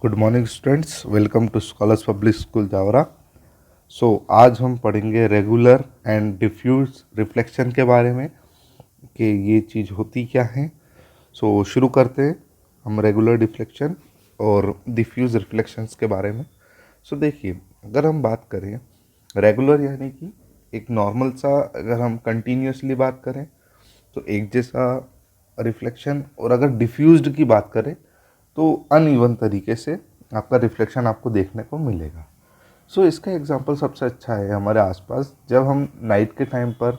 Good morning students, welcome to Scholars Public School Jawra. आज हम पढ़ेंगे रेगुलर एंड डिफ्यूज रिफ्लेक्शन के बारे में कि ये चीज़ होती क्या है। शुरू करते हैं हम रेगुलर डिफ्लेक्शन और डिफ्यूज रिफ्लेक्शंस के बारे में। देखिए, अगर हम बात करें रेगुलर यानी कि एक नॉर्मल सा, अगर हम कंटिन्यूसली बात करें तो एक जैसा रिफ्लेक्शन, और अगर डिफ्यूज्ड की बात करें तो अनइवन तरीके से आपका रिफ्लेक्शन आपको देखने को मिलेगा। इसका एग्जांपल सबसे अच्छा है हमारे आसपास, जब हम नाइट के टाइम पर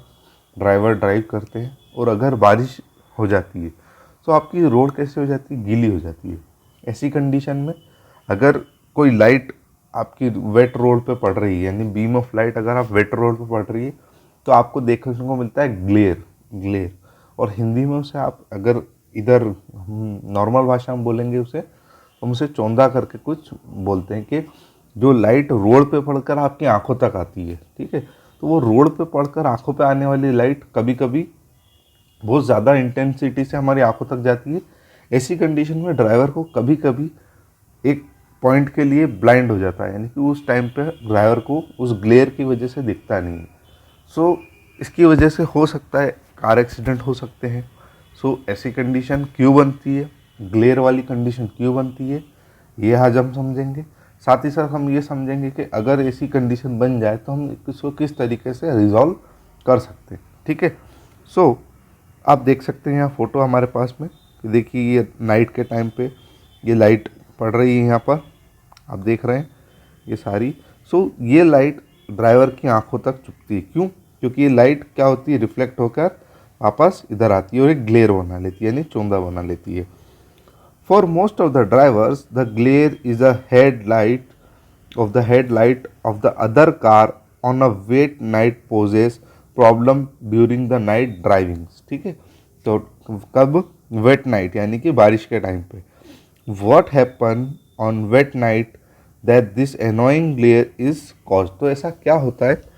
ड्राइव करते हैं और अगर बारिश हो जाती है तो आपकी रोड कैसे हो जाती है, गीली हो जाती है। ऐसी कंडीशन में अगर कोई लाइट आपकी वेट रोड पे पड़ रही है, यानी बीम ऑफ लाइट अगर आप वेट रोड पे पड़ रही है तो आपको देखने को मिलता है ग्लेयर। और हिंदी में उसे आप अगर इधर नॉर्मल भाषा में बोलेंगे उसे, हम उसे चौंधा करके कुछ बोलते हैं कि जो लाइट रोड पे पड़कर आपकी आंखों तक आती है, ठीक है। तो वो रोड पे पड़कर आंखों पे आने वाली लाइट कभी कभी बहुत ज़्यादा इंटेंसिटी से हमारी आंखों तक जाती है। ऐसी कंडीशन में ड्राइवर को कभी कभी एक पॉइंट के लिए ब्लाइंड हो जाता है, यानी कि उस टाइम पे ड्राइवर को उस ग्लेयर की वजह से दिखता नहीं है। इसकी वजह से हो सकता है कार एक्सीडेंट हो सकते हैं। ऐसी कंडीशन क्यों बनती है, ग्लेयर वाली कंडीशन क्यों बनती है, ये आज हम समझेंगे। साथ ही साथ हम ये समझेंगे कि अगर ऐसी कंडीशन बन जाए तो हम इसको किस तरीके से रिजॉल्व कर सकते हैं, ठीक है। आप देख सकते हैं यहाँ फोटो हमारे पास में, देखिए ये नाइट के टाइम पे ये लाइट पड़ रही है यहाँ पर, आप देख रहे हैं ये सारी। ये लाइट ड्राइवर की आंखों तक चुभती है। क्यों? क्योंकि ये लाइट क्या होती है, रिफ्लेक्ट होकर वापस इधर आती है और एक ग्लेयर बना लेती है, यानी चौंधा बना लेती है। For most of the drivers the glare is a headlight of the other car on a wet night poses problem during the night driving, ठीक है। तो कब? वेट नाइट यानी कि बारिश के टाइम पे। What happen on wet night that this annoying glare is cause. तो ऐसा क्या होता है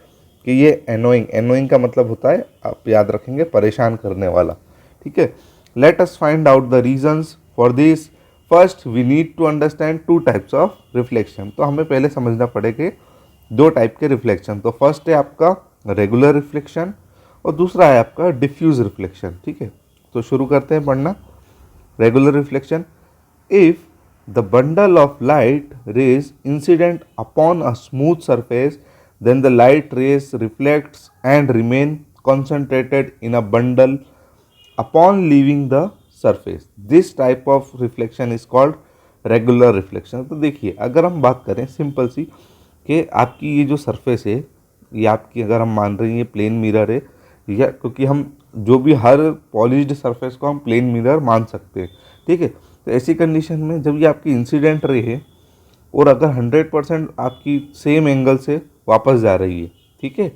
कि ये एनोइंग का मतलब होता है, आप याद रखेंगे, परेशान करने वाला, ठीक है। Let us find out the reasons for this. First we need to understand two types of reflection. तो हमें पहले समझना पड़ेगा दो टाइप के रिफ्लेक्शन। तो फर्स्ट है आपका रेगुलर रिफ्लेक्शन और दूसरा है आपका डिफ्यूज रिफ्लेक्शन, ठीक है। तो शुरू करते हैं पढ़ना। Regular reflection: if the bundle of light rays incident upon a smooth surface, then the light rays reflects and remain concentrated in a bundle upon leaving the surface. This type of reflection is called regular reflection. तो देखिए, अगर हम बात करें simple सी कि आपकी ये जो सरफेस है, ये आपकी अगर हम मान रहे हैं ये प्लेन मिरर है, या क्योंकि हम जो भी हर पॉलिश्ड सरफेस को हम प्लेन मिरर मान सकते हैं, ठीक है। तो ऐसी कंडीशन में जब ये आपकी इंसिडेंट रे है और अगर 100% आपकी सेम एंगल से वापस जा रही है, ठीक है,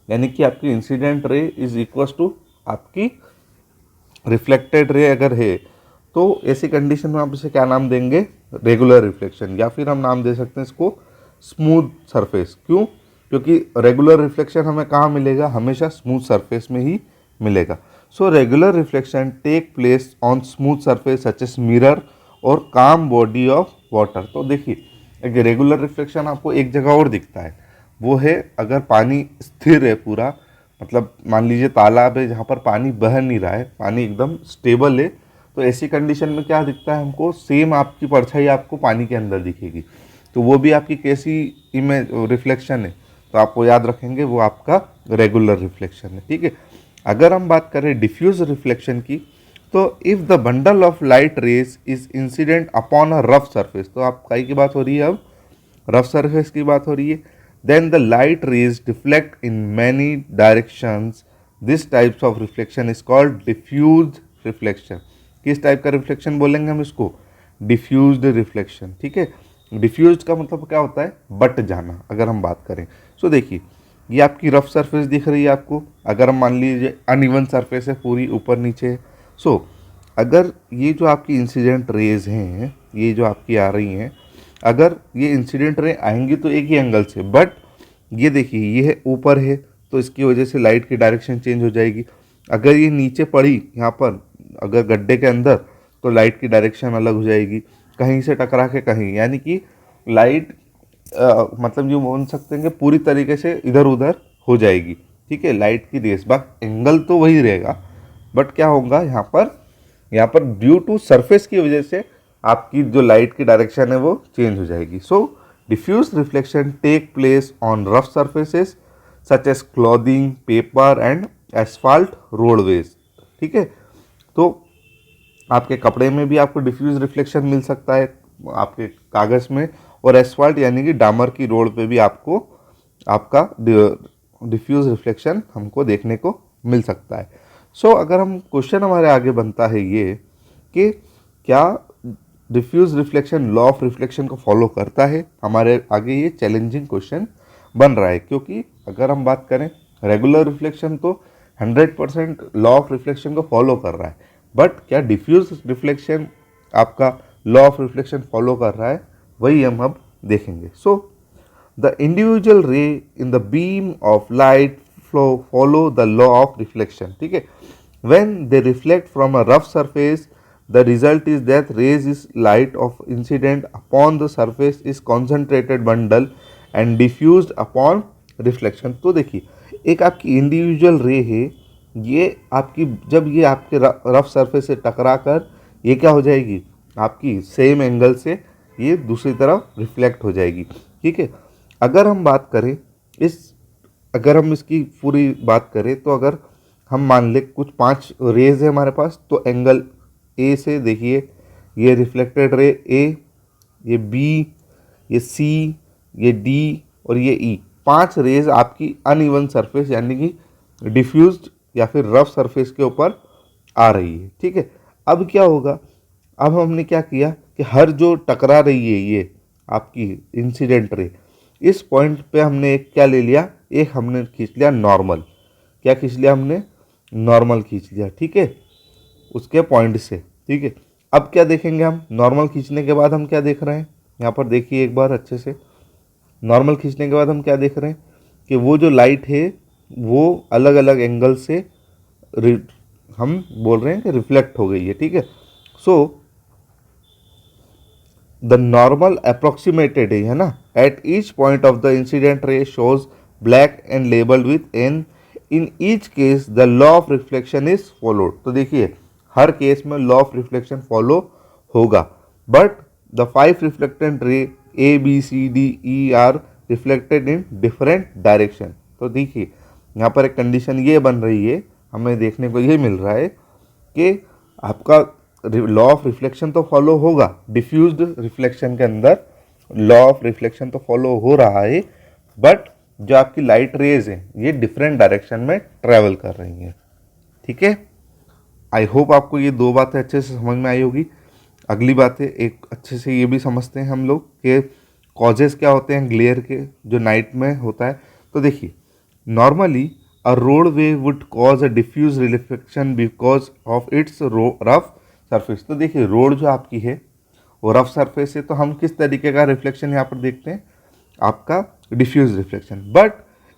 यानी कि आपकी incident ray is equal to आपकी रिफ्लेक्टेड रे अगर है, तो ऐसी कंडीशन में आप इसे क्या नाम देंगे? रेगुलर रिफ्लेक्शन, या फिर हम नाम दे सकते हैं इसको स्मूथ सरफेस। क्यों? क्योंकि रेगुलर रिफ्लेक्शन हमें कहाँ मिलेगा? हमेशा स्मूथ सरफेस में ही मिलेगा। Regular reflection take place on smooth surface such as mirror और काम बॉडी ऑफ वाटर। तो देखिए, एक रेगुलर रिफ्लेक्शन आपको एक जगह और दिखता है, वो है अगर पानी स्थिर है पूरा, मतलब मान लीजिए तालाब है जहाँ पर पानी बह नहीं रहा है, पानी एकदम स्टेबल है, तो ऐसी कंडीशन में क्या दिखता है हमको? सेम आपकी परछाई आपको पानी के अंदर दिखेगी। तो वो भी आपकी कैसी इमेज रिफ्लेक्शन है? तो आपको याद रखेंगे वो आपका रेगुलर रिफ्लेक्शन है, ठीक है। अगर हम बात करें डिफ्यूज रिफ्लेक्शन की, तो if the bundle of light rays is incident upon a rough surface, तो आप काई की बात हो रही है, अब रफ सरफेस की बात हो रही है, then the light rays deflect in many directions. This types of reflection is called diffuse reflection. किस टाइप का रिफ्लेक्शन बोलेंगे हम इसको? डिफ्यूज्ड रिफ्लेक्शन, ठीक है। डिफ्यूज्ड का मतलब क्या होता है? बट जाना, अगर हम बात करें। देखिए, ये आपकी रफ सरफेस दिख रही है आपको, अगर हम मान लीजिए अनइवन सरफेस है पूरी, ऊपर नीचे है। अगर ये जो आपकी इंसिडेंट रेज हैं, ये जो आपकी आ रही हैं, अगर ये इंसिडेंट रे आएंगी तो एक ही एंगल से, बट ये देखिए ये है ऊपर है, तो इसकी वजह से लाइट की डायरेक्शन चेंज हो जाएगी। अगर ये नीचे पड़ी यहाँ पर, अगर गड्ढे के अंदर, तो लाइट की डायरेक्शन अलग हो जाएगी। कहीं से टकरा के कहीं, यानी कि लाइट मतलब यूँ बोल सकते हैं कि पूरी तरीके से इधर उधर हो जाएगी, ठीक है, लाइट की रेस। बट एंगल तो वही रहेगा, बट क्या होगा यहाँ पर ड्यू टू सरफेस की वजह से आपकी जो लाइट की डायरेक्शन है वो चेंज हो जाएगी। So diffuse reflection take place on rough surfaces such as clothing, paper and asphalt roadways, ठीक है। तो आपके कपड़े में भी आपको डिफ्यूज रिफ्लेक्शन मिल सकता है, आपके कागज़ में, और एसफाल्ट यानी कि डामर की रोड पे भी आपको आपका डिफ्यूज रिफ्लेक्शन हमको देखने को मिल सकता है। सो अगर हम क्वेश्चन हमारे आगे बनता है ये कि क्या diffuse reflection law of reflection को फॉलो करता है, हमारे आगे ये चैलेंजिंग क्वेश्चन बन रहा है, क्योंकि अगर हम बात करें रेगुलर रिफ्लेक्शन तो 100% लॉ ऑफ रिफ्लेक्शन को फॉलो कर रहा है, बट क्या डिफ्यूज रिफ्लेक्शन आपका लॉ ऑफ रिफ्लेक्शन फॉलो कर रहा है, वही हम अब देखेंगे। सो द इंडिविजुअल रे in the beam of light flow follow the law of reflection, ठीक है। When they reflect from a rough surface the result is that rays is light of incident upon the surface is concentrated bundle and diffused upon reflection। तो देखिए एक आपकी individual रे है, ये आपकी जब ये आपके रफ सरफेस से टकरा कर ये क्या हो जाएगी, आपकी सेम एंगल से ये दूसरी तरफ रिफ्लेक्ट हो जाएगी, ठीक है। अगर हम बात करें अगर हम इसकी पूरी बात करें तो अगर हम मान लें कुछ 5 रेज है हमारे पास, तो एंगल ए से देखिए ये रिफ्लेक्टेड रे ए, ये बी, ये सी, ये डी और ये ई, 5 रेज आपकी अनइवन सरफेस यानी कि डिफ्यूज्ड या फिर रफ सरफेस के ऊपर आ रही है, ठीक है। अब क्या होगा, अब हमने क्या किया कि हर जो टकरा रही है ये आपकी इंसिडेंट रे, इस पॉइंट पे हमने एक क्या ले लिया, एक हमने खींच लिया नॉर्मल। क्या खींच लिया हमने, नॉर्मल खींच लिया, ठीक है, उसके पॉइंट से, ठीक है। अब क्या देखेंगे हम, नॉर्मल खींचने के बाद हम क्या देख रहे हैं, यहाँ पर देखिए एक बार अच्छे से, नॉर्मल खींचने के बाद हम क्या देख रहे हैं कि वो जो लाइट है वो अलग अलग एंगल से हम बोल रहे हैं कि रिफ्लेक्ट हो गई है, ठीक है। सो द नॉर्मल अप्रोक्सीमेटेड है ना, at each point of the incident ray shows black and labelled with N, in each case the law of reflection is followed. तो देखिए हर केस में लॉ ऑफ रिफ्लेक्शन फॉलो होगा, but the 5 reflected ray A B C D E are reflected in different direction. तो देखिए यहाँ पर एक कंडीशन ये बन रही है, हमें देखने को ये मिल रहा है कि आपका लॉ ऑफ रिफ्लेक्शन तो फॉलो होगा, डिफ्यूज्ड रिफ्लेक्शन के अंदर लॉ ऑफ रिफ्लेक्शन तो फॉलो हो रहा है, बट जो आपकी लाइट रेज हैं ये डिफरेंट डायरेक्शन में ट्रैवल कर रही हैं, ठीक है। आई होप आपको ये 2 बातें अच्छे से समझ में आई होगी। अगली बात है एक अच्छे से ये भी समझते हैं हम लोग कि कॉजेस क्या होते हैं ग्लेयर के जो नाइट में होता है। तो देखिए normally a road way would cause a diffuse reflection because of its rough surface. तो देखिए रोड जो आपकी है वो रफ सरफेस है, तो हम किस तरीके का रिफ्लेक्शन यहाँ पर देखते हैं, आपका diffuse reflection. But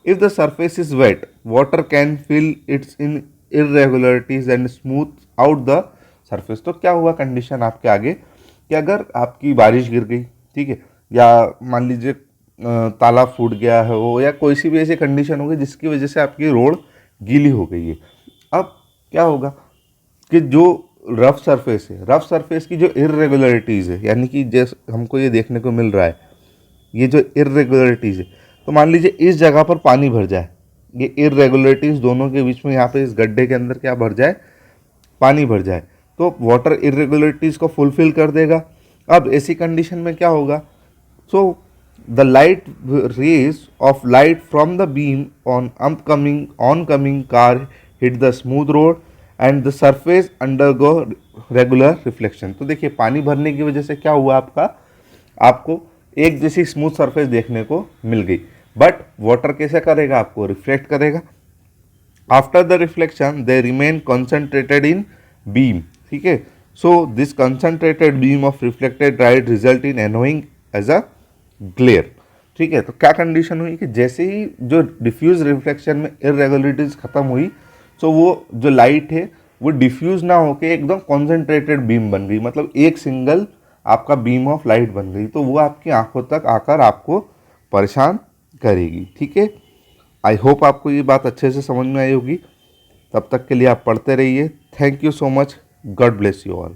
if the surface is wet water can fill its in irregularities and smooth out the surface. तो क्या हुआ कंडीशन आपके आगे कि अगर आपकी बारिश गिर गई, ठीक है, या मान लीजिए तालाब फूट गया है वो, या कोई सी भी ऐसी कंडीशन होगी जिसकी वजह से आपकी रोड गीली हो गई है, अब क्या होगा कि जो रफ सरफेस है, रफ सरफेस की जो इरेगुलरिटीज़ है, यानी कि जैसे हमको ये देखने को मिल रहा है ये जो इरेगुलरिटीज़ है, तो मान लीजिए इस जगह पर पानी भर जाए, ये इरेगुलरिटीज़ दोनों के बीच में यहाँ पे इस गड्ढे के अंदर क्या भर जाए, पानी भर जाए, तो वाटर इरेगुलरिटीज़ को फुलफिल कर देगा। अब ऐसी कंडीशन में क्या होगा, so the light raise of light from the beam on coming car hit the smooth road and the surface undergo regular reflection. तो देखिए पानी भरने की वजह से क्या हुआ, आपको एक जैसी स्मूथ सरफेस देखने को मिल गई, बट वाटर कैसे करेगा, आपको रिफ्लेक्ट करेगा। After the reflection they remain concentrated in beam, ठीक है। So this concentrated beam of reflected light result in annoying as a glare, ठीक है। तो क्या कंडीशन हुई कि जैसे ही जो डिफ्यूज रिफ्लेक्शन में इरेगुलरिटीज खत्म हुई, तो वो जो लाइट है वो डिफ्यूज ना होके एकदम कॉन्सेंट्रेटेड बीम बन गई, मतलब एक सिंगल आपका बीम ऑफ लाइट बन गई, तो वो आपकी आंखों तक आकर आपको परेशान करेगी। ठीक है, आई होप आपको ये बात अच्छे से समझ में आई होगी। तब तक के लिए आप पढ़ते रहिए। Thank you so much. God bless you all.